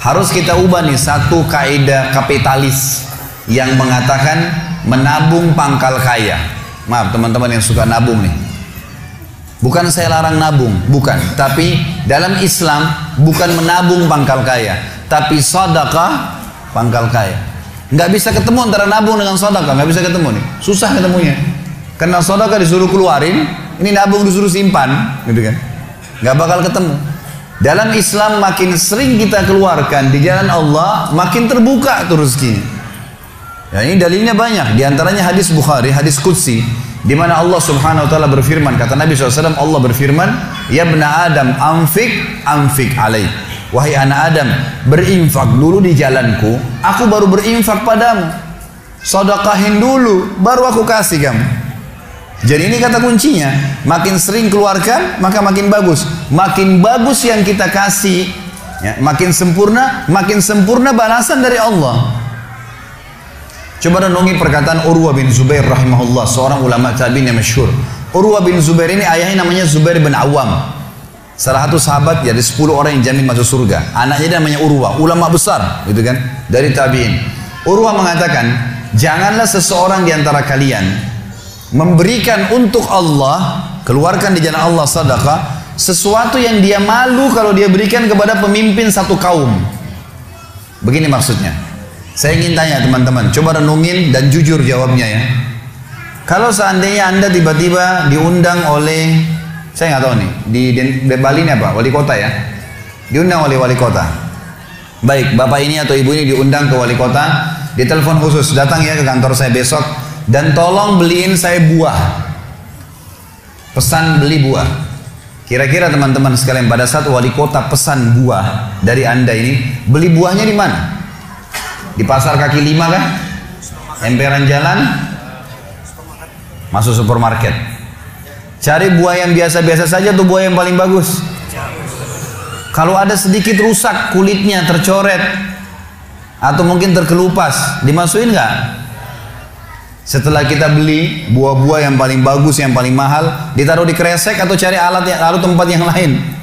Harus kita ubah nih satu kaidah kapitalis yang mengatakan menabung pangkal kaya. Maaf teman-teman yang suka nabung nih. Bukan saya larang nabung, bukan. Tapi dalam Islam bukan menabung pangkal kaya, tapi sedekah pangkal kaya. Nggak bisa ketemu antara nabung dengan sedekah, nggak bisa ketemu nih. Susah ketemunya. Karena sedekah disuruh keluarin, ini nabung disuruh simpan, gitu kan? Nggak bakal ketemu. Dalam Islam makin sering kita keluarkan di jalan Allah, makin terbuka tuh rezekinya. Ya, ini dalilnya banyak. Di antaranya hadis Bukhari, hadis Qudsi, di mana Allah Subhanahu wa taala berfirman, kata Nabi SAW, Allah berfirman, "Ya bna Adam, anfik alaih." Wahai anak Adam, berinfak dulu di jalanku, aku baru berinfak padamu. Sedekahin dulu, baru aku kasih kamu. Jadi ini kata kuncinya, makin sering keluarkan, maka makin bagus. Makin bagus yang kita kasih, ya, makin sempurna balasan dari Allah. Coba renungi perkataan Urwah bin Zubair rahimahullah, seorang ulama tabi'in yang masyhur. Urwah bin Zubair ini ayahnya namanya Zubair bin Awam. Salah satu sahabat dari 10 orang yang jamin masuk surga. Anaknya namanya Urwah, ulama besar, gitu kan, dari tabi'in. Urwah mengatakan, janganlah seseorang di antara kalian memberikan untuk Allah, keluarkan di jalan Allah sedekah, sesuatu yang dia malu kalau dia berikan kepada pemimpin satu kaum. Begini maksudnya. Saya ingin tanya teman-teman, coba renungin dan jujur jawabnya ya. Kalau seandainya Anda tiba-tiba diundang oleh, saya nggak tahu nih, di Bali ini apa? Wali kota ya? Diundang oleh wali kota. Baik, bapak ini atau ibu ini diundang ke wali kota, ditelepon khusus, datang ya ke kantor saya besok, dan tolong beliin saya buah. Pesan beli buah. Kira-kira teman-teman sekalian, pada saat wali kota pesan buah dari Anda ini, beli buahnya di mana? Di pasar kaki 5 kah? Emperan jalan? Masuk supermarket. Cari buah yang biasa-biasa saja tuh, buah yang paling bagus. Kalau ada sedikit rusak, kulitnya tercoret atau mungkin terkelupas, dimasukin nggak? Setelah kita beli buah-buah yang paling bagus, yang paling mahal, ditaruh di kresek atau cari lalu tempat yang lain.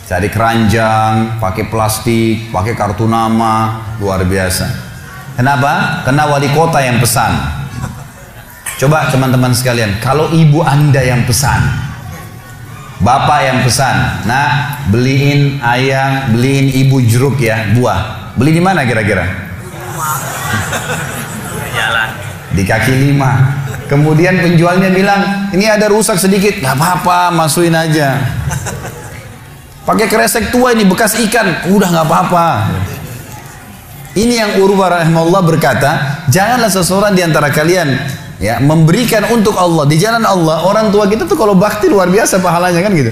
Cari keranjang, pakai plastik, pakai kartu nama, luar biasa. Kenapa? Karena wali kota yang pesan. Coba teman-teman sekalian, kalau ibu Anda yang pesan, bapak yang pesan, nah beliin ayah, beliin ibu jeruk ya, buah. Beli di mana kira-kira? Di kaki 5. Kemudian penjualnya bilang, ini ada rusak sedikit, nggak apa-apa, masukin aja. Pakai kresek tua ini bekas ikan, udah nggak apa-apa. Ini yang Urwah rahimahullah berkata, janganlah seseorang di antara kalian ya memberikan untuk Allah di jalan Allah. Orang tua kita tuh kalau bakti luar biasa pahalanya kan gitu.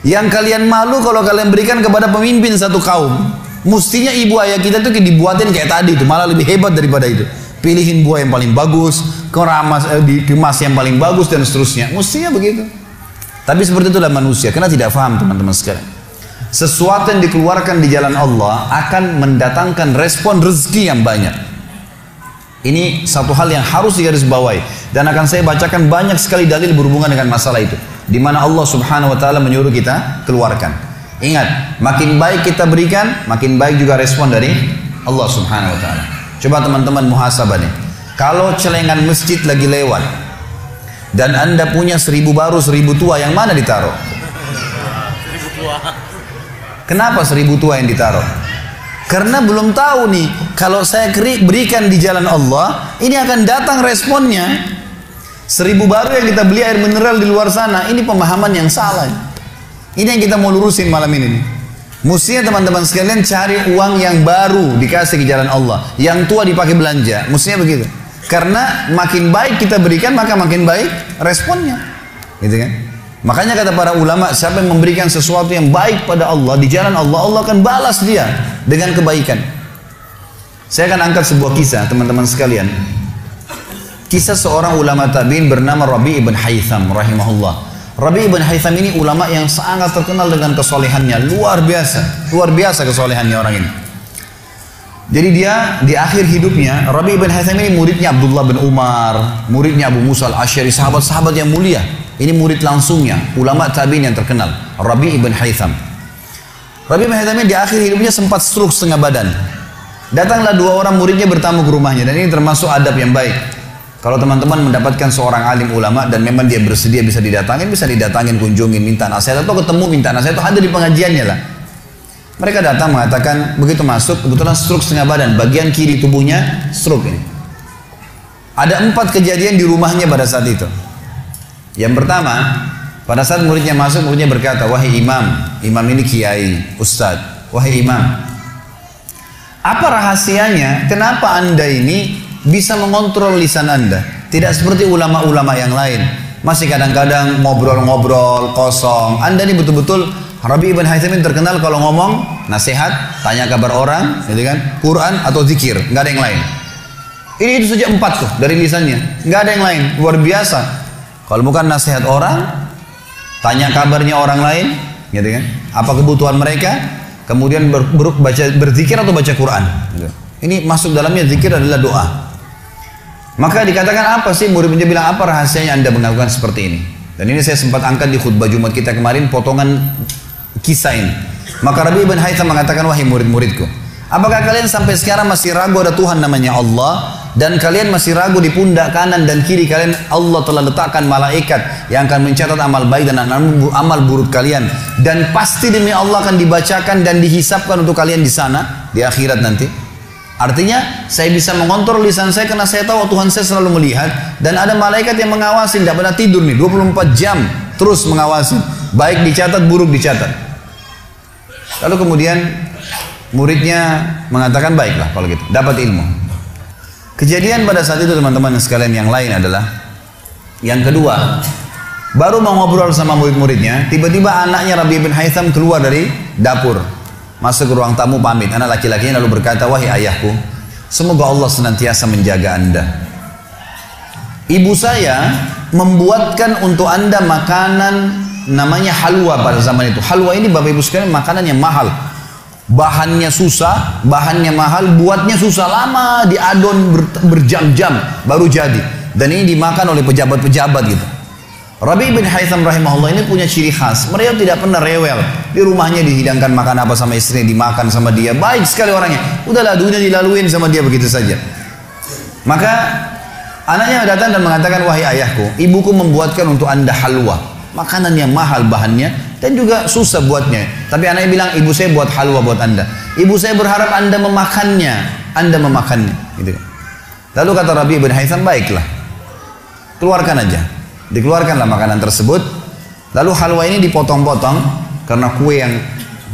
Yang kalian malu kalau kalian berikan kepada pemimpin satu kaum. Mestinya ibu ayah kita tuh dibuatin kayak tadi itu, malah lebih hebat daripada itu. Pilihin buah yang paling bagus, dikemas yang paling bagus dan seterusnya. Mestinya begitu. Tapi seperti itulah manusia, karena tidak paham teman-teman sekalian. Sesuatu yang dikeluarkan di jalan Allah akan mendatangkan respon rezeki yang banyak. Ini satu hal yang harus digarisbawahi, dan akan saya bacakan banyak sekali dalil berhubungan dengan masalah itu, di mana Allah Subhanahu wa taala menyuruh kita keluarkan. Ingat, makin baik kita berikan, makin baik juga respon dari Allah Subhanahu wa taala. Coba teman-teman muhasabah nih. Kalau celengan masjid lagi lewat dan Anda punya 1000 baru 1000 tua, yang mana ditaruh? 1000 tua. Kenapa 1000 tua yang ditaruh? Karena belum tahu nih, kalau saya berikan di jalan Allah, ini akan datang responnya. 1000 baru yang kita beli air mineral di luar sana, ini pemahaman yang salah. Ini yang kita mau lurusin malam ini nih. Mestinya teman-teman sekalian cari uang yang baru dikasih ke jalan Allah, yang tua dipakai belanja. Mestinya begitu. Karena makin baik kita berikan, maka makin baik responnya. Gitu kan? Makanya kata para ulama, siapa yang memberikan sesuatu yang baik pada Allah di jalan Allah, Allah akan balas dia dengan kebaikan. Saya akan angkat sebuah kisah teman-teman sekalian. Kisah seorang ulama tabi'in bernama Rabi' ibn Haytham rahimahullah. Rabi' ibn Haytham ini ulama yang sangat terkenal dengan kesolehannya, luar biasa kesolehannya orang ini. Jadi dia di akhir hidupnya, Rabi' ibn Haytham ini muridnya Abdullah bin Umar, muridnya Abu Musa al-Asy'ari, sahabat-sahabat yang mulia. Ini murid langsungnya, ulama tabi'in yang terkenal, Rabi' ibn Haytham. Rabi bin Haytham di akhir hidupnya sempat stroke setengah badan. Datanglah 2 orang muridnya bertamu ke rumahnya, dan ini termasuk adab yang baik. Kalau teman-teman mendapatkan seorang alim ulama dan memang dia bersedia bisa didatangin, kunjungin, minta nasihat atau ketemu minta nasihat atau ada di pengajiannya lah. Mereka datang mengatakan begitu masuk kebetulan stroke setengah badan, bagian kiri tubuhnya stroke ini. Ada 4 kejadian di rumahnya pada saat itu. Yang pertama, pada saat muridnya masuk, muridnya berkata, wahai imam, imam ini kiai, ustadz, wahai imam, apa rahasianya kenapa anda ini bisa mengontrol lisan anda? Tidak seperti ulama-ulama yang lain, masih kadang-kadang ngobrol-ngobrol kosong. Anda ini betul-betul, Rabi bin Haytham terkenal kalau ngomong nasihat, tanya kabar orang, gitu kan, Quran atau zikir, nggak ada yang lain. Ini itu saja 4 tuh dari lisannya, nggak ada yang lain, luar biasa. Kalau bukan nasihat orang, tanya kabarnya orang lain, gitu kan, apa kebutuhan mereka, kemudian berzikir atau baca Quran. Gitu. Ini masuk dalamnya zikir adalah doa. Maka dikatakan apa sih, murid-muridnya bilang apa rahasianya anda melakukan seperti ini? Dan ini saya sempat angkat di khutbah Jumat kita kemarin potongan kisah ini. Maka Rabi bin Haytham mengatakan, wahai murid-muridku, apakah kalian sampai sekarang masih ragu ada Tuhan namanya Allah? Dan kalian masih ragu di pundak kanan dan kiri kalian Allah telah letakkan malaikat yang akan mencatat amal baik dan amal buruk kalian, dan pasti demi Allah akan dibacakan dan dihisapkan untuk kalian di sana di akhirat nanti. Artinya saya bisa mengontrol lisan saya karena saya tahu Tuhan saya selalu melihat, dan ada malaikat yang mengawasi, tidak pernah tidur nih 24 jam terus mengawasi, baik dicatat buruk dicatat. Lalu kemudian muridnya mengatakan, baiklah kalau gitu, dapat ilmu. Kejadian pada saat itu teman-teman sekalian yang lain adalah, yang kedua, baru mau ngobrol sama murid-muridnya, tiba-tiba anaknya Rabi bin Haytham keluar dari dapur, masuk ke ruang tamu pamit. Anak laki-lakinya lalu berkata, wahai ayahku, semoga Allah senantiasa menjaga anda. Ibu saya membuatkan untuk anda makanan namanya halwa pada zaman itu. Halwa ini Bapak Ibu sekalian makanan yang mahal. Bahannya susah, bahannya mahal, buatnya susah, lama diadon berjam-jam baru jadi. Dan ini dimakan oleh pejabat-pejabat gitu. Rabi bin Haytham rahimahullah ini punya ciri khas, mereka tidak pernah rewel. Di rumahnya dihidangkan makan apa sama istrinya, dimakan sama dia, baik sekali orangnya. Udahlah dunia dilaluin sama dia begitu saja. Maka anaknya datang dan mengatakan, wahai ayahku, ibuku membuatkan untuk anda halwa, makanan yang mahal bahannya dan juga susah buatnya. Tapi anaknya bilang, ibu saya buat halwa buat anda. Ibu saya berharap anda memakannya, gitu. Lalu kata Rabi bin Haytham, baiklah, keluarkan aja. Dikeluarkanlah makanan tersebut. Lalu halwa ini dipotong-potong karena kue yang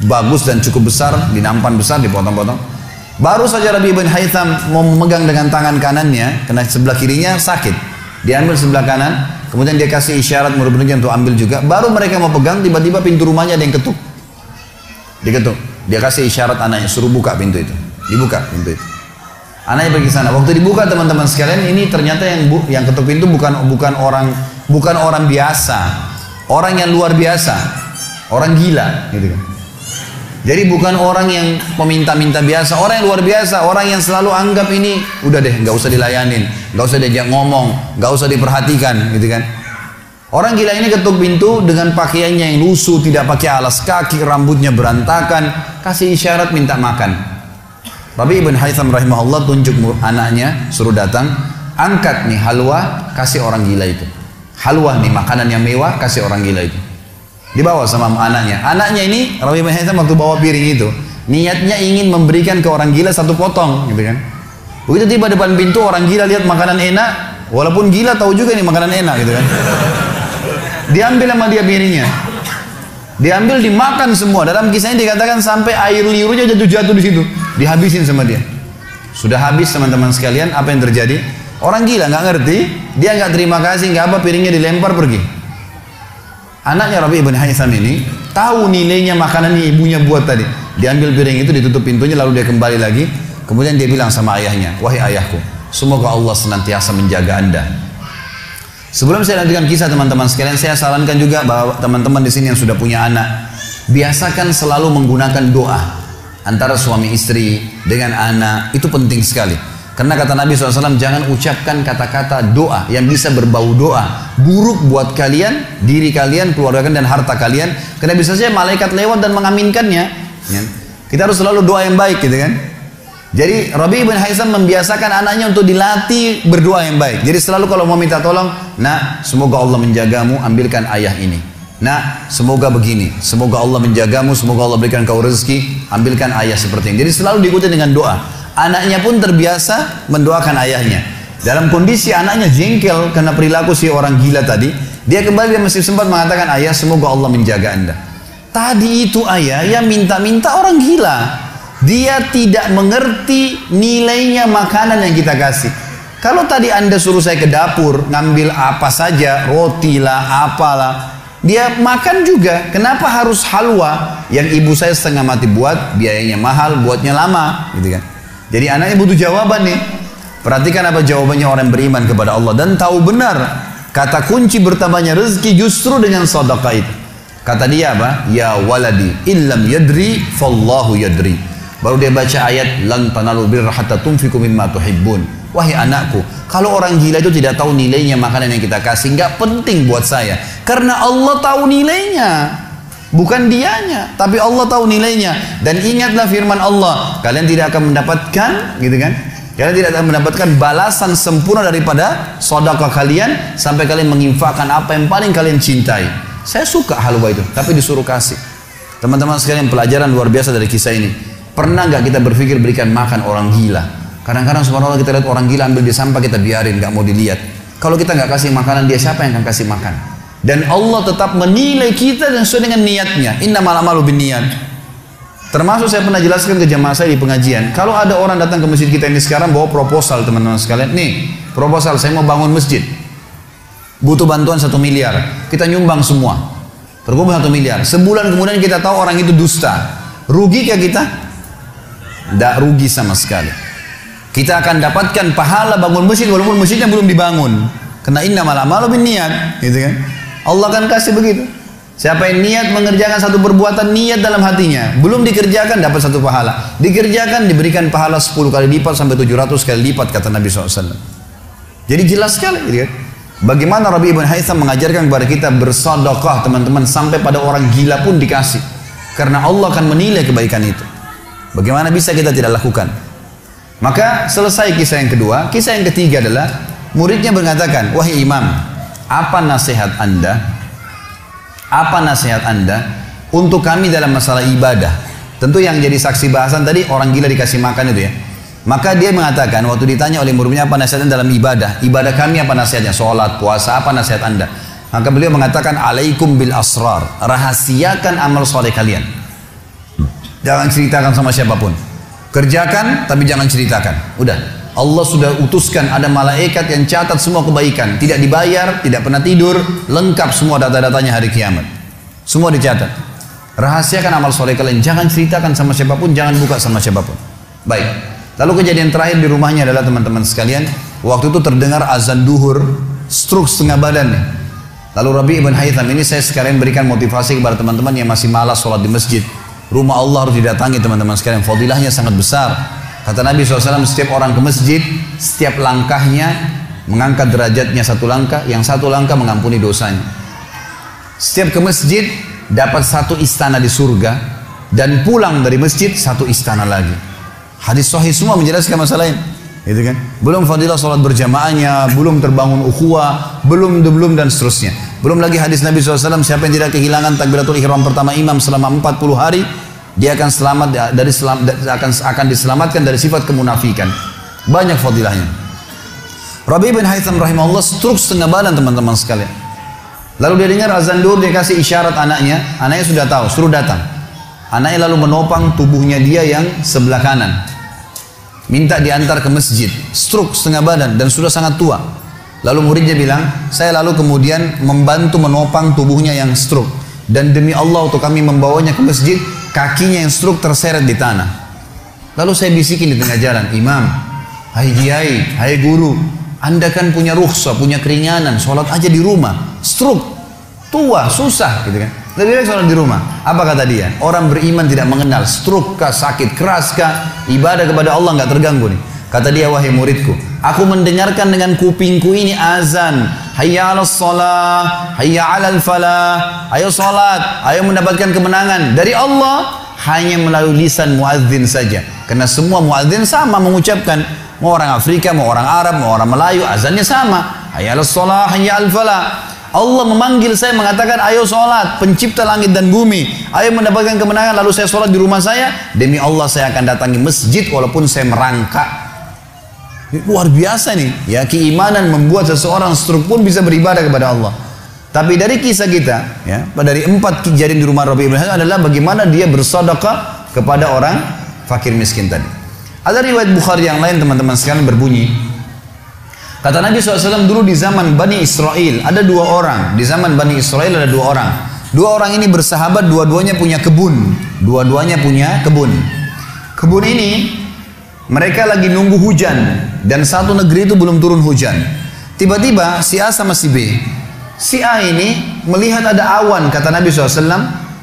bagus dan cukup besar, di nampan besar dipotong-potong. Baru saja Rabi bin Haytham mau memegang dengan tangan kanannya, karena sebelah kirinya sakit, diambil sebelah kanan. Kemudian dia kasih isyarat murid-muridnya untuk ambil juga. Baru mereka mau pegang, tiba-tiba pintu rumahnya ada yang ketuk. Diketuk. Dia kasih isyarat anaknya, suruh buka pintu itu. Dibuka pintu itu. Anaknya pergi sana. Waktu dibuka teman-teman sekalian, ini ternyata yang ketuk pintu bukan orang biasa, orang yang luar biasa, orang gila, gitu kan. Jadi bukan orang yang peminta-minta biasa, orang yang luar biasa, orang yang selalu anggap ini udah deh, nggak usah dilayanin, nggak usah diajak ngomong, nggak usah diperhatikan, gitu kan. Orang gila ini ketuk pintu dengan pakaiannya yang lusuh, tidak pakai alas kaki, rambutnya berantakan, kasih isyarat minta makan. Rabi bin Haytham rahimahullah tunjuk anaknya, suruh datang, angkat nih halwa, kasih orang gila itu. Halwa nih makanan yang mewah, kasih orang gila itu. Dibawa sama anaknya. Anaknya ini Rabi bin Haytham waktu bawa piring itu, niatnya ingin memberikan ke orang gila 1 potong, gitu kan. Begitu tiba depan pintu, orang gila lihat makanan enak, walaupun gila tahu juga ini makanan enak, gitu kan. Diambil sama dia piringnya, diambil dimakan semua. Dalam kisahnya dikatakan sampai air liurnya jatuh di situ, dihabisin sama dia. Sudah habis teman-teman sekalian, apa yang terjadi? Orang gila nggak ngerti, dia nggak terima kasih, nggak apa, piringnya dilempar pergi. Anaknya Rabi bin Haytham ini tahu nilainya makanan yang ibunya buat tadi. Diambil piring itu, ditutup pintunya, lalu dia kembali lagi. Kemudian dia bilang sama ayahnya, wahai ayahku, semoga Allah senantiasa menjaga anda. Sebelum saya lanjutkan kisah teman-teman sekalian, saya sarankan juga bahwa teman-teman di sini yang sudah punya anak, biasakan selalu menggunakan doa antara suami istri dengan anak, itu penting sekali. Karena kata Nabi SAW, jangan ucapkan kata-kata doa yang bisa berbau doa buruk buat kalian, diri kalian, keluarga kalian, dan harta kalian. Karena bisa saja malaikat lewat dan mengaminkannya. Ya. Kita harus selalu doa yang baik gitu kan. Jadi Rabi' bin Haitham membiasakan anaknya untuk dilatih berdoa yang baik. Jadi selalu kalau mau minta tolong, nak semoga Allah menjagamu, ambilkan ayah ini. Nak semoga begini, semoga Allah menjagamu, semoga Allah berikan kau rezeki, ambilkan ayah seperti ini. Jadi selalu diikuti dengan doa. Anaknya pun terbiasa mendoakan ayahnya. Dalam kondisi anaknya jengkel karena perilaku si orang gila tadi, dia kembali dan masih sempat mengatakan, ayah semoga Allah menjaga anda. Tadi itu ayah yang minta-minta orang gila. Dia tidak mengerti nilainya makanan yang kita kasih. Kalau tadi anda suruh saya ke dapur, ngambil apa saja, roti lah, apalah, dia makan juga. Kenapa harus halwa yang ibu saya setengah mati buat, biayanya mahal, buatnya lama, gitu kan? Jadi anaknya butuh jawaban nih. Perhatikan apa jawabannya orang beriman kepada Allah dan tahu benar kata kunci bertambahnya rezeki justru dengan sedekah itu. Kata dia apa? Ya waladi illam yadri fallahu yadri. Baru dia baca ayat lan tanalu birra hatta tunfiqu mimma tuhibbun. Wahai anakku, kalau orang gila itu tidak tahu nilainya makanan yang kita kasih, nggak penting buat saya. Karena Allah tahu nilainya. Bukan dianya, tapi Allah tahu nilainya. Dan ingatlah firman Allah, kalian tidak akan mendapatkan, gitu kan? Kalian tidak akan mendapatkan balasan sempurna daripada sedekah kalian sampai kalian menginfakkan apa yang paling kalian cintai. Saya suka halwa itu, tapi disuruh kasih. Teman-teman sekalian, pelajaran luar biasa dari kisah ini. Pernah nggak kita berpikir berikan makan orang gila? Kadang-kadang subhanallah kita lihat orang gila ambil di sampah, kita biarin, nggak mau dilihat. Kalau kita nggak kasih makanan dia, siapa yang akan kasih makan? Dan Allah tetap menilai kita dan sesuai dengan niatnya. Innamal a'malu binniyat. Termasuk saya pernah jelaskan ke jamaah saya di pengajian. Kalau ada orang datang ke masjid kita ini sekarang bawa proposal, teman-teman sekalian. Nih, proposal saya mau bangun masjid. Butuh bantuan 1 miliar. Kita nyumbang semua. Terkumpul 1 miliar. Sebulan kemudian kita tahu orang itu dusta. Rugi kah kita? Tidak rugi sama sekali. Kita akan dapatkan pahala bangun masjid walaupun masjidnya belum dibangun. Karena innamal a'malu binniyat, gitu kan? Allah akan kasih begitu. Siapa yang niat mengerjakan satu perbuatan, niat dalam hatinya, belum dikerjakan dapat 1 pahala. Dikerjakan diberikan pahala 10 kali lipat sampai 700 kali lipat kata Nabi SAW. Jadi jelas sekali, gitu kan? Bagaimana Rabi' bin Haitham mengajarkan kepada kita bersedekah, teman-teman, sampai pada orang gila pun dikasih. Karena Allah akan menilai kebaikan itu. Bagaimana bisa kita tidak lakukan? Maka selesai kisah yang kedua. Kisah yang ketiga adalah muridnya mengatakan, wahai imam, apa nasihat anda? Apa nasihat anda untuk kami dalam masalah ibadah? Tentu yang jadi saksi bahasan tadi orang gila dikasih makan itu ya. Maka dia mengatakan waktu ditanya oleh muridnya apa nasihatnya dalam ibadah? Ibadah kami apa nasihatnya? Sholat, puasa, apa nasihat anda? Maka beliau mengatakan alaikum bil asrar. Rahasiakan amal soleh kalian. Jangan ceritakan sama siapapun. Kerjakan tapi jangan ceritakan. Udah. Allah sudah utuskan ada malaikat yang catat semua kebaikan. Tidak dibayar, tidak pernah tidur. Lengkap semua data-datanya hari kiamat. Semua dicatat. Rahasiakan amal soleh kalian. Jangan ceritakan sama siapapun. Jangan buka sama siapapun. Baik. Lalu kejadian terakhir di rumahnya adalah teman-teman sekalian. Waktu itu terdengar azan duhur. Stroke setengah badan nih. Lalu Rabi' bin Haitham ini saya sekarang berikan motivasi kepada teman-teman yang masih malas sholat di masjid. Rumah Allah harus didatangi teman-teman sekalian. Fadilahnya sangat besar. Kata Nabi SAW, setiap orang ke masjid, setiap langkahnya mengangkat derajatnya 1 langkah, yang 1 langkah mengampuni dosanya. Setiap ke masjid dapat 1 istana di surga, dan pulang dari masjid 1 istana lagi. Hadis sahih semua menjelaskan masalah ini, gitu kan? Belum fadilah sholat berjamaahnya, belum terbangun ukhuwah, belum dan seterusnya. Belum lagi hadis Nabi SAW, siapa yang tidak kehilangan takbiratul ihram pertama imam selama 40 hari, dia akan selamat dari akan diselamatkan dari sifat kemunafikan. Banyak fadilahnya. Rabi' bin Haitham rahimahullah stroke setengah badan teman-teman sekalian. Lalu dia dengar azan duhur, dia kasih isyarat anaknya sudah tahu, suruh datang. Anaknya lalu menopang tubuhnya dia yang sebelah kanan. Minta diantar ke masjid. Stroke setengah badan dan sudah sangat tua. Lalu muridnya bilang, saya lalu kemudian membantu menopang tubuhnya yang stroke. Dan demi Allah untuk kami membawanya ke masjid, kakinya yang stroke terseret di tanah. Lalu saya bisikin di tengah jalan, imam, hai kiai, hai guru, anda kan punya rukhsah, punya keringanan, sholat aja di rumah. Stroke, tua, susah, gitu kan. Lebih baik sholat di rumah. Apa kata dia? Orang beriman tidak mengenal stroke kah, sakit keras kah, ibadah kepada Allah nggak terganggu nih. Kata dia, wahai muridku, aku mendengarkan dengan kupingku ini azan, hayya 'alas shalah, hayya 'alal falah, ayo sholat, ayo mendapatkan kemenangan dari Allah. hanya melalui lisan muadzin saja. Karena semua muadzin sama mengucapkan, mau orang Afrika, mau orang Arab, mau orang Melayu, azannya sama. Hayya 'alas shalah, hayya 'alal falah. Allah memanggil saya mengatakan, ayo sholat, pencipta langit dan bumi, ayo mendapatkan kemenangan. Lalu saya sholat di rumah saya, demi Allah saya akan datangi masjid walaupun saya merangkak. Ini luar biasa nih, ya, keimanan membuat seseorang stroke pun bisa beribadah kepada Allah. Tapi dari kisah kita, ya, dari 4 kejadian di rumah Rabi' ibn Hasan adalah bagaimana dia bersedekah kepada orang fakir miskin tadi. Ada riwayat Bukhari yang lain teman-teman sekalian berbunyi, kata Nabi SAW dulu di zaman Bani Israel ada 2 orang. Di zaman Bani Israel ada 2 orang. 2 orang ini bersahabat, dua-duanya punya kebun. Dua-duanya punya kebun. Kebun ini mereka lagi nunggu hujan dan satu negeri itu belum turun hujan. Tiba-tiba si A sama si B. Si A ini melihat ada awan, kata Nabi SAW,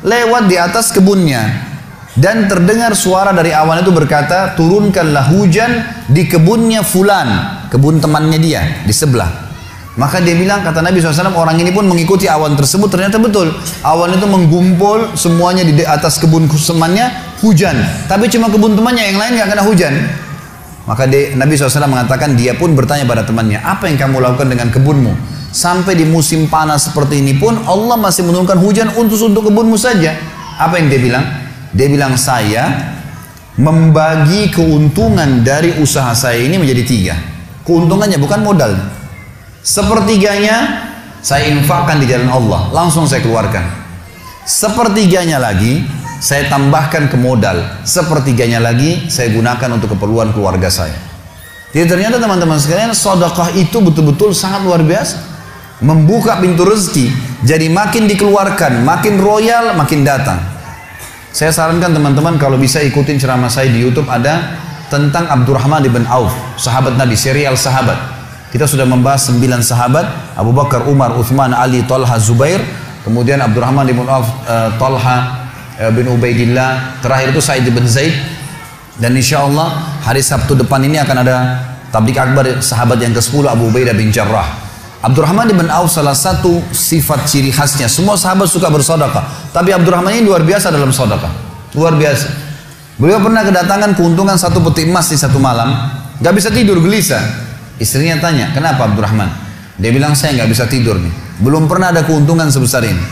lewat di atas kebunnya. Dan terdengar suara dari awan itu berkata, turunkanlah hujan di kebunnya fulan, kebun temannya dia di sebelah. Maka dia bilang, kata Nabi SAW, orang ini pun mengikuti awan tersebut. Ternyata betul, awan itu menggumpul semuanya di atas kebun temannya, hujan. Tapi cuma kebun temannya, yang lain gak kena hujan. Maka Nabi SAW mengatakan, dia pun bertanya pada temannya, apa yang kamu lakukan dengan kebunmu? Sampai di musim panas seperti ini pun Allah masih menurunkan hujan untuk kebunmu saja. Apa yang dia bilang? Dia bilang, saya membagi keuntungan dari usaha saya ini menjadi 3. Keuntungannya bukan modal. Sepertiganya saya infakkan di jalan Allah, langsung saya keluarkan. Sepertiganya lagi saya tambahkan ke modal. Sepertiganya lagi saya gunakan untuk keperluan keluarga saya. Jadi ternyata teman-teman sekalian, sedekah itu betul-betul sangat luar biasa. Membuka pintu rezeki. Jadi makin dikeluarkan, makin royal, makin datang. Saya sarankan teman-teman kalau bisa ikutin ceramah saya di YouTube, ada tentang Abdurrahman bin Auf, sahabat Nabi, serial sahabat. Kita sudah membahas 9 sahabat, Abu Bakar, Umar, Uthman, Ali, Talha, Zubair, kemudian Abdurrahman bin Auf, Talha bin Ubaidillah, terakhir itu Sa'id bin Zaid. Dan insya Allah hari Sabtu depan ini akan ada tablik akbar sahabat yang ke-10, Abu Ubaidah bin Jarrah. Abdurrahman bin Auf salah satu sifat ciri khasnya, semua sahabat suka bersedekah, tapi Abdurrahman ini luar biasa dalam sedekah, luar biasa. Beliau pernah kedatangan keuntungan 1 peti emas di satu malam, gak bisa tidur, gelisah. Istrinya tanya, kenapa Abdurrahman? Dia bilang, saya gak bisa tidur nih, belum pernah ada keuntungan sebesar ini.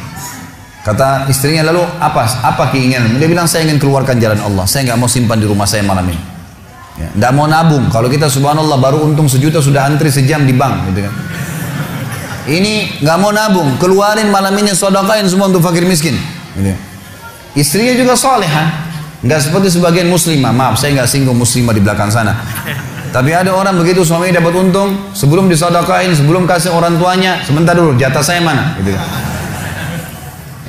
Kata istrinya, lalu apa keinginan? Dia bilang, saya ingin keluarkan jalan Allah, saya gak mau simpan di rumah saya malam ini. Ya, gak mau nabung. Kalau kita subhanallah baru untung 1 juta sudah antri sejam di bank, gitu kan. Ini nggak mau nabung, keluarin malam ini, sedekahin semua untuk fakir miskin. Gitu. Istrinya juga solehah, nggak seperti sebagian muslimah. Maaf, saya nggak singgung muslimah di belakang sana. Tapi ada orang begitu, suaminya dapat untung, sebelum disedekahin, sebelum kasih orang tuanya, sebentar dulu, jatah saya mana? Gitu.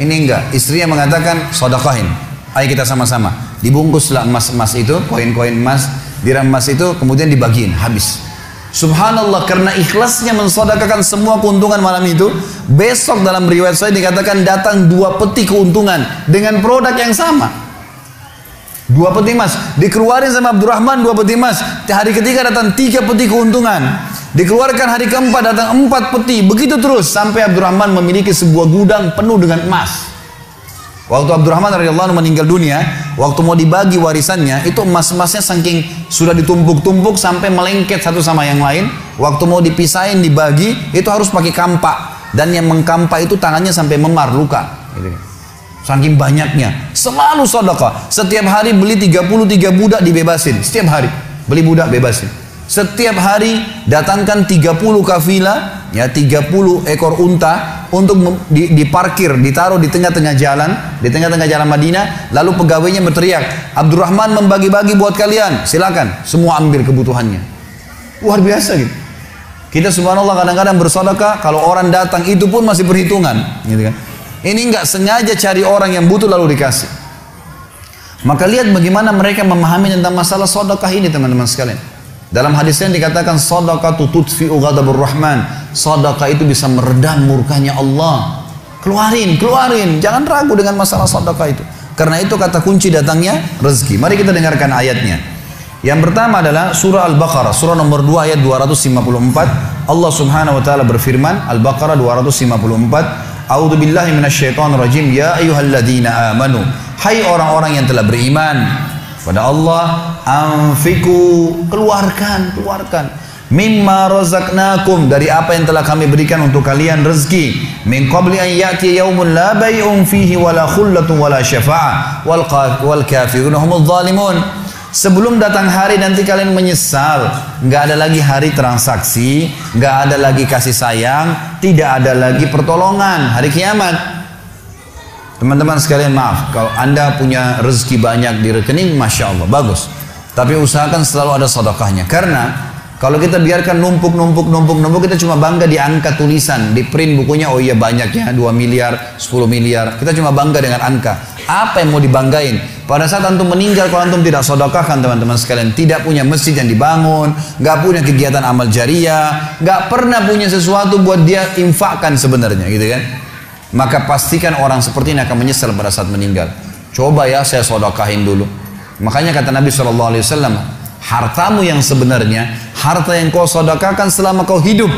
Ini enggak, istrinya mengatakan sedekahin. Ayo kita sama-sama. Dibungkuslah emas-emas itu, koin-koin emas, dirham emas itu, kemudian dibagiin, habis. Subhanallah, karena ikhlasnya mensedekahkan semua keuntungan malam itu, besok dalam riwayat saya dikatakan datang 2 peti keuntungan dengan produk yang sama. 2 peti emas dikeluarin sama Abdurrahman, 2 peti emas. Hari ketiga datang 3 peti keuntungan. Dikeluarkan hari keempat datang 4 peti. Begitu terus sampai Abdurrahman memiliki sebuah gudang penuh dengan emas. Waktu Abdurrahman radhiyallahu anhu meninggal dunia, waktu mau dibagi warisannya, itu emas-emasnya saking sudah ditumpuk-tumpuk sampai melengket satu sama yang lain. Waktu mau dipisahin, dibagi, itu harus pakai kampak. Dan yang mengkampak itu tangannya sampai memar, luka. Saking banyaknya. Selalu sedekah. Setiap hari beli 33 budak dibebasin. Setiap hari beli budak bebasin. Setiap hari datangkan 30 kafilah, ya 30 ekor unta untuk diparkir, ditaruh di tengah-tengah jalan, Madinah. Lalu pegawainya berteriak, Abdurrahman membagi-bagi buat kalian, silakan, semua ambil kebutuhannya. Luar biasa gitu. Kita subhanallah kadang-kadang bersedekah, kalau orang datang itu pun masih perhitungan, gitu kan. Ini nggak sengaja cari orang yang butuh lalu dikasih. Maka lihat bagaimana mereka memahami tentang masalah sedekah ini, teman-teman sekalian. Dalam hadisnya dikatakan sedekah tutfi'u ghadabur rahman. Sedekah itu bisa meredam murkanya Allah. Keluarin, jangan ragu dengan masalah sedekah itu. Karena itu kata kunci datangnya rezeki. Mari kita dengarkan ayatnya. Yang pertama adalah surah Al-Baqarah, surah nomor 2 ayat 254. Allah Subhanahu wa taala berfirman, Al-Baqarah 254, A'udzu billahi minasyaitonir rajim. Ya ayyuhalladzina amanu, Hai orang-orang yang telah beriman pada Allah, anfiku, keluarkan mimma razaqnakum, dari apa yang telah kami berikan untuk kalian rezeki, min qabli an ya'ti yaumun la bay'un fihi wala khullatun wala syafa'ah wal kafirun humudz zalimun. Sebelum datang hari nanti kalian menyesal, nggak ada lagi hari transaksi, nggak ada lagi kasih sayang, tidak ada lagi pertolongan hari kiamat. Teman-teman sekalian, maaf kalau anda punya rezeki banyak di rekening, masya Allah bagus, tapi usahakan selalu ada sedekahnya. Karena kalau kita biarkan numpuk, kita cuma bangga di angka tulisan, di print bukunya, oh iya banyaknya 2 miliar, 10 miliar. Kita cuma bangga dengan angka. Apa yang mau dibanggain? Pada saat antum meninggal, kalau antum tidak sedekahkan teman-teman sekalian, tidak punya masjid yang dibangun, nggak punya kegiatan amal jariah, nggak pernah punya sesuatu buat dia infakkan sebenarnya, gitu kan? Maka pastikan orang seperti ini akan menyesal pada saat meninggal. Coba ya saya sedekahin dulu. Makanya kata Nabi SAW, hartamu yang sebenarnya, harta yang kau sedekahkan selama kau hidup,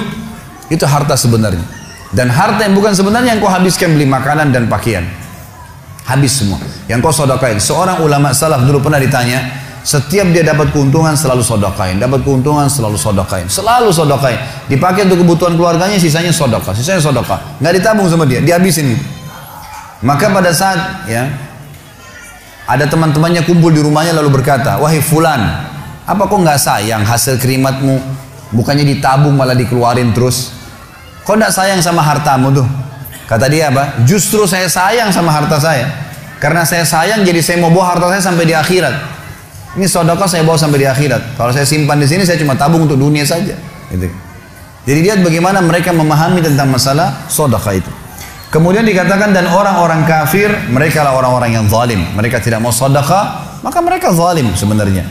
itu harta sebenarnya. Dan harta yang bukan sebenarnya yang kau habiskan beli makanan dan pakaian, habis semua. Yang kau sedekahin. Seorang ulama salaf dulu pernah ditanya, setiap dia dapat keuntungan selalu sedekahin, dapat keuntungan selalu sedekahin, selalu sedekahin. Dipakai untuk kebutuhan keluarganya, sisanya sedekah, nggak ditabung sama dia, dihabisin. Maka pada saat ya ada teman-temannya kumpul di rumahnya lalu berkata, wahai fulan, apa kok nggak sayang hasil kerimatmu? Bukannya ditabung malah dikeluarin terus. Kok nggak sayang sama hartamu tuh? Kata dia apa? Justru saya sayang sama harta saya. Karena saya sayang, jadi saya mau bawa harta saya sampai di akhirat. Ini sedekah saya bawa sampai di akhirat. Kalau saya simpan di sini, saya cuma tabung untuk dunia saja. Gitu. Jadi lihat bagaimana mereka memahami tentang masalah sedekah itu. Kemudian dikatakan, dan orang-orang kafir, mereka lah orang-orang yang zalim. Mereka tidak mau sedekah, maka mereka zalim sebenarnya.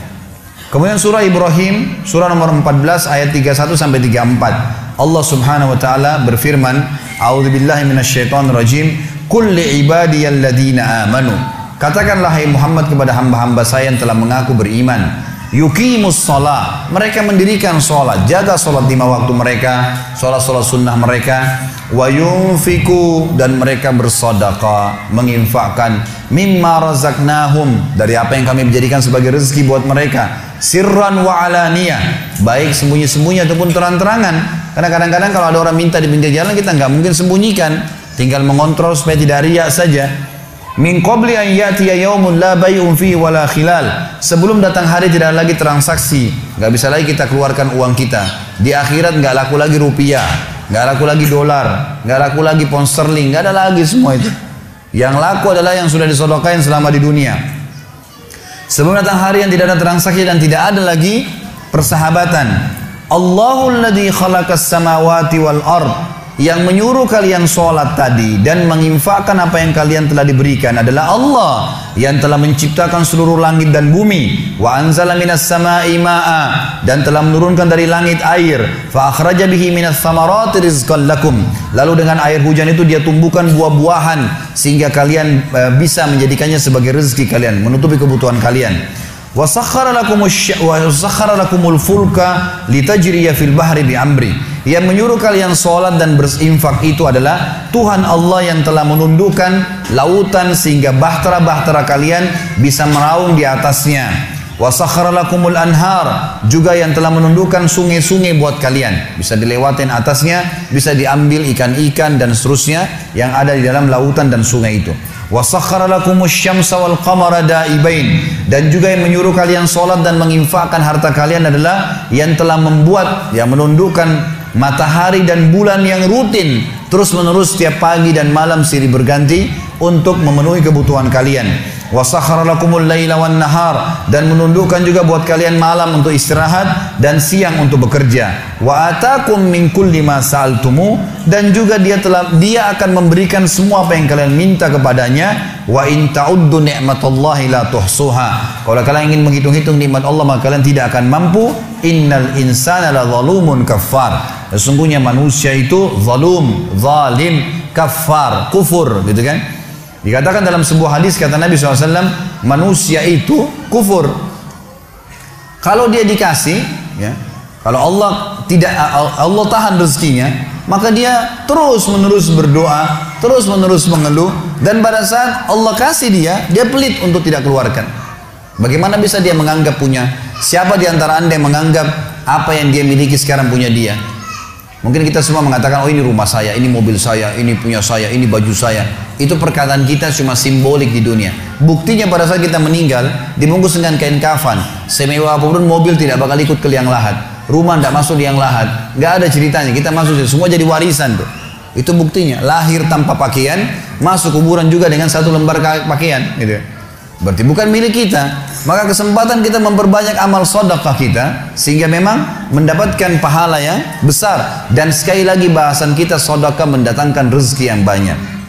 Kemudian surah Ibrahim, surah nomor 14 ayat 31 sampai 34. Allah Subhanahu wa taala berfirman, A'udzubillahi minasyaitonirrajim, Qul li'ibadiyalladzina amanu. Katakanlah hai Muhammad kepada hamba-hamba saya yang telah mengaku beriman, yuqimus shalah, mereka mendirikan sholat, jaga sholat 5 waktu mereka, sholat-sholat sunnah mereka, wa yunfiku, dan mereka bersedekah, menginfakkan, mimma razaqnahum, dari apa yang kami menjadikan sebagai rezeki buat mereka, sirran wa alaniyah, baik sembunyi-sembunyi ataupun terang-terangan. Karena kadang-kadang kalau ada orang minta di pinggir jalan, kita nggak mungkin sembunyikan, tinggal mengontrol supaya tidak riak saja. Min qabli an ya'tiya yaumun la bay'un fihi wala khilal, sebelum datang hari tidak ada lagi transaksi, nggak bisa lagi kita keluarkan uang kita. Di akhirat nggak laku lagi rupiah, nggak laku lagi dolar, nggak laku lagi pound sterling, nggak ada lagi semua itu. Yang laku adalah yang sudah disedekahkan selama di dunia. Sebelum datang hari yang tidak ada transaksi dan tidak ada lagi persahabatan. Allahul ladzi khalaqas samawati wal ard, yang menyuruh kalian sholat tadi dan menginfakkan apa yang kalian telah diberikan adalah Allah yang telah menciptakan seluruh langit dan bumi. Wa anzala minas sama'i ma'a, dan telah menurunkan dari langit air. Fa akhraja bihi minas samarati rizqan lakum, lalu dengan air hujan itu dia tumbuhkan buah-buahan sehingga kalian bisa menjadikannya sebagai rezeki kalian, menutupi kebutuhan kalian. Wa sakhkhara lakumul fulka litajriya fil bahri bi amri, yang menyuruh kalian sholat dan berinfak itu adalah Tuhan Allah yang telah menundukkan lautan sehingga bahtera-bahtera kalian bisa meraung di atasnya. Wa sakhkhara lakumul anhar, juga yang telah menundukkan sungai-sungai buat kalian, bisa dilewatin atasnya, bisa diambil ikan-ikan dan seterusnya yang ada di dalam lautan dan sungai itu. Wa sakhkhara lakumus syamsa wal qamara da'ibain, dan juga yang menyuruh kalian sholat dan menginfakkan harta kalian adalah yang telah membuat, yang menundukkan matahari dan bulan yang rutin terus menerus setiap pagi dan malam silih berganti untuk memenuhi kebutuhan kalian. Wa sakhkhara lakumul laila wan nahar, dan menundukkan juga buat kalian malam untuk istirahat dan siang untuk bekerja. Wa atakum min kulli ma sa'altumu, dan juga dia akan memberikan semua apa yang kalian minta kepadanya. Wa in ta'uddu ni'matallahi la tuhsuha, kalau kalian ingin menghitung-hitung nikmat Allah maka kalian tidak akan mampu. Innal insana la zalumun kafar, sesungguhnya manusia itu zalim, kafar, kufur, gitu kan. Dikatakan dalam sebuah hadis, kata Nabi SAW, manusia itu kufur kalau dia dikasih, ya, Kalau Allah Allah tahan rezekinya, maka dia terus menerus berdoa, terus menerus mengeluh, dan pada saat Allah kasih dia pelit untuk tidak keluarkan. Bagaimana bisa dia menganggap punya? Siapa di antara anda yang menganggap apa yang dia miliki sekarang punya dia? Mungkin kita semua mengatakan, oh ini rumah saya, ini mobil saya, ini punya saya, ini baju saya. Itu perkataan kita cuma simbolik di dunia. Buktinya pada saat kita meninggal, dibungkus dengan kain kafan. Semewah apapun mobil tidak bakal ikut ke liang lahat. Rumah tidak masuk liang lahat. Nggak ada ceritanya, kita masuk, semua jadi warisan tuh. Itu buktinya, lahir tanpa pakaian, masuk kuburan juga dengan satu lembar pakaian. Gitu. Berarti bukan milik kita. Maka kesempatan kita memperbanyak amal sedekah kita, sehingga memang mendapatkan pahala yang besar. Dan sekali lagi bahasan kita, sedekah mendatangkan rezeki yang banyak.